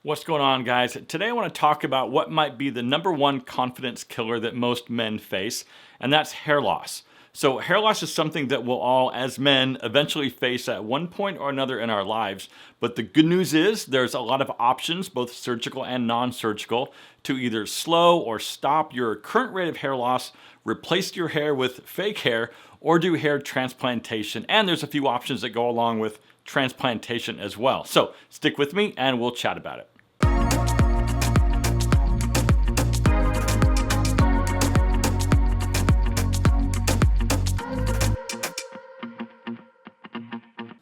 What's going on, guys? Today I want to talk about what might be the number one confidence killer that most men face, and that's hair loss. So hair loss is something that we'll all, as men, eventually face at one point or another in our lives. But the good news is there's a lot of options, both surgical and non-surgical, to either slow or stop your current rate of hair loss, replace your hair with fake hair, or do hair transplantation. And there's a few options that go along with transplantation as well. So stick with me and we'll chat about it.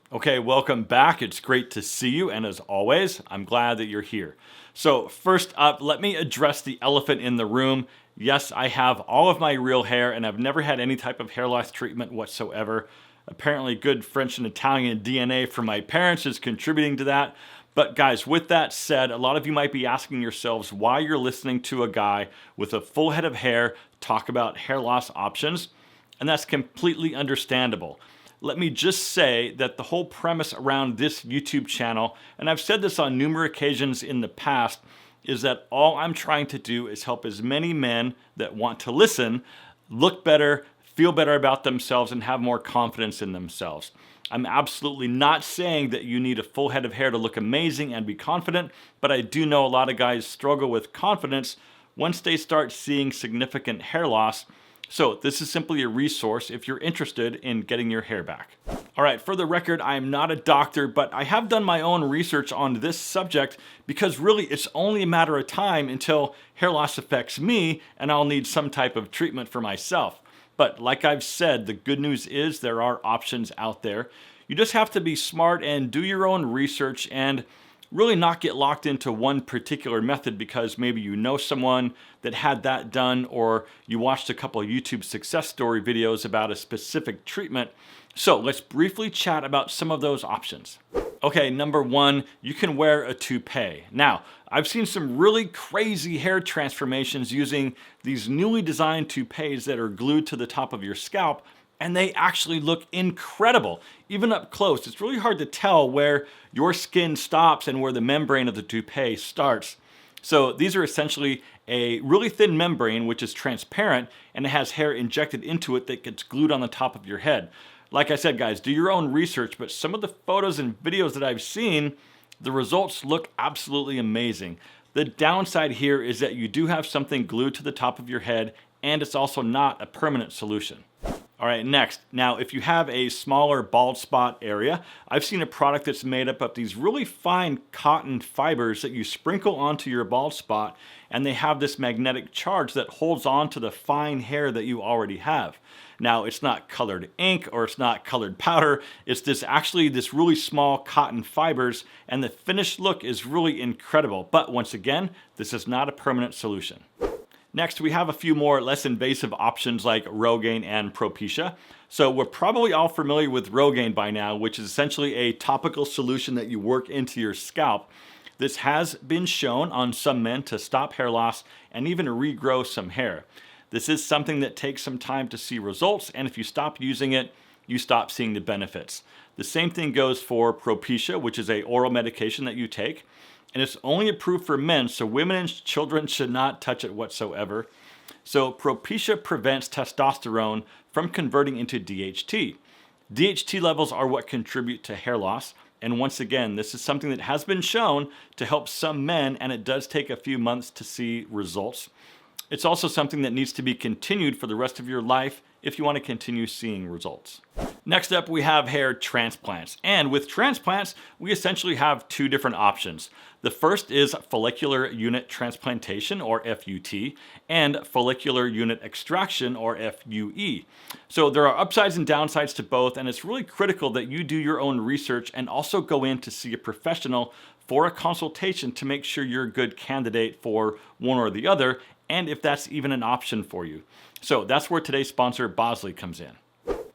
Okay, welcome back. It's great to see you, and as always, I'm glad that you're here. So first up, let me address the elephant in the room. Yes, I have all of my real hair, and I've never had any type of hair loss treatment whatsoever. Apparently good French and Italian DNA from my parents is contributing to that. But guys, with that said, a lot of you might be asking yourselves why you're listening to a guy with a full head of hair talk about hair loss options, and that's completely understandable. Let me just say that the whole premise around this YouTube channel, and I've said this on numerous occasions in the past, is that all I'm trying to do is help as many men that want to listen look better, feel better about themselves, and have more confidence in themselves. I'm absolutely not saying that you need a full head of hair to look amazing and be confident, but I do know a lot of guys struggle with confidence once they start seeing significant hair loss. So this is simply a resource if you're interested in getting your hair back. All right, for the record, I am not a doctor, but I have done my own research on this subject because really it's only a matter of time until hair loss affects me and I'll need some type of treatment for myself. But like I've said, the good news is there are options out there. You just have to be smart and do your own research and really not get locked into one particular method because maybe you know someone that had that done or you watched a couple of YouTube success story videos about a specific treatment. So let's briefly chat about some of those options. Okay, number one, you can wear a toupee. Now, I've seen some really crazy hair transformations using these newly designed toupees that are glued to the top of your scalp, and they actually look incredible, even up close. It's really hard to tell where your skin stops and where the membrane of the toupee starts. So these are essentially a really thin membrane, which is transparent, and it has hair injected into it that gets glued on the top of your head. Like I said, guys, do your own research, but some of the photos and videos that I've seen, the results look absolutely amazing. The downside here is that you do have something glued to the top of your head, and it's also not a permanent solution. All right, next. Now, if you have a smaller bald spot area, I've seen a product that's made up of these really fine cotton fibers that you sprinkle onto your bald spot, and they have this magnetic charge that holds on to the fine hair that you already have. Now, it's not colored ink or it's not colored powder. It's this really small cotton fibers, and the finished look is really incredible. But once again, this is not a permanent solution. Next, we have a few more less invasive options like Rogaine and propecia. So we're probably all familiar with Rogaine by now, which is essentially a topical solution that you work into your scalp. This has been shown on some men to stop hair loss and even regrow some hair. This is something that takes some time to see results, and if you stop using it, you stop seeing the benefits. The same thing goes for propecia, which is an oral medication that you take. And it's only approved for men, so women and children should not touch it whatsoever. So propecia prevents testosterone from converting into DHT. DHT levels are what contribute to hair loss. And once again, this is something that has been shown to help some men, and it does take a few months to see results. It's also something that needs to be continued for the rest of your life if you want to continue seeing results. Next up, we have hair transplants. And with transplants, we essentially have two different options. The first is follicular unit transplantation, or FUT, and follicular unit extraction, or FUE. So there are upsides and downsides to both, and it's really critical that you do your own research and also go in to see a professional for a consultation to make sure you're a good candidate for one or the other, and if that's even an option for you. So that's where today's sponsor, Bosley, comes in.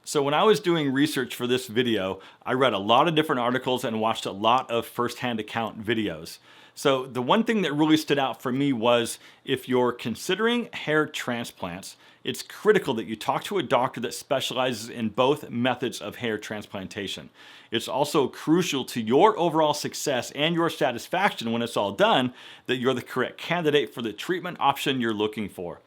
So when I was doing research for this video, I read a lot of different articles and watched a lot of first-hand account videos. So the one thing that really stood out for me was if you're considering hair transplants, it's critical that you talk to a doctor that specializes in both methods of hair transplantation. It's also crucial to your overall success and your satisfaction when it's all done that you're the correct candidate for the treatment option you're looking for.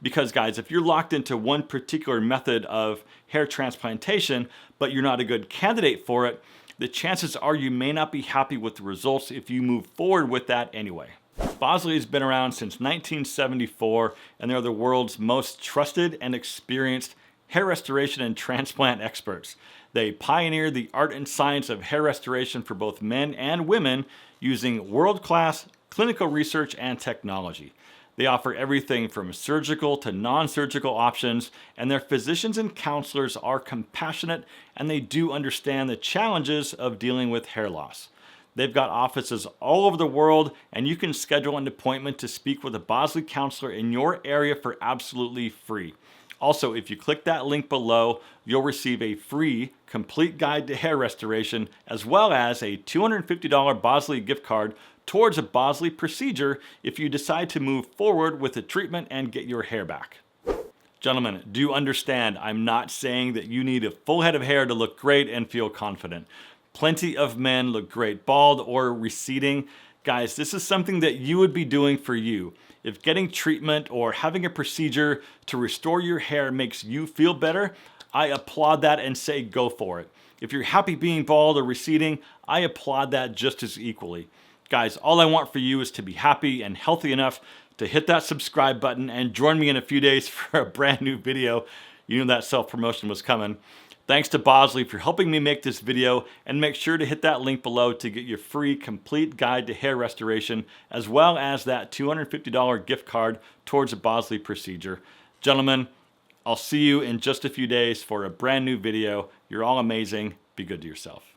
Because guys, if you're locked into one particular method of hair transplantation, but you're not a good candidate for it, the chances are you may not be happy with the results if you move forward with that anyway. Bosley has been around since 1974, and they're the world's most trusted and experienced hair restoration and transplant experts. They pioneer the art and science of hair restoration for both men and women using world-class clinical research and technology. They offer everything from surgical to non-surgical options, and their physicians and counselors are compassionate and they do understand the challenges of dealing with hair loss. They've got offices all over the world, and you can schedule an appointment to speak with a Bosley counselor in your area for absolutely free. Also, if you click that link below, you'll receive a free complete guide to hair restoration, as well as a $250 Bosley gift card towards a Bosley procedure if you decide to move forward with the treatment and get your hair back. Gentlemen, do understand I'm not saying that you need a full head of hair to look great and feel confident. Plenty of men look great bald or receding. Guys, this is something that you would be doing for you. If getting treatment or having a procedure to restore your hair makes you feel better, I applaud that and say go for it. If you're happy being bald or receding, I applaud that just as equally. Guys, all I want for you is to be happy and healthy enough to hit that subscribe button and join me in a few days for a brand new video. You knew that self-promotion was coming. Thanks to Bosley for helping me make this video, and make sure to hit that link below to get your free complete guide to hair restoration, as well as that $250 gift card towards a Bosley procedure. Gentlemen, I'll see you in just a few days for a brand new video. You're all amazing. Be good to yourself.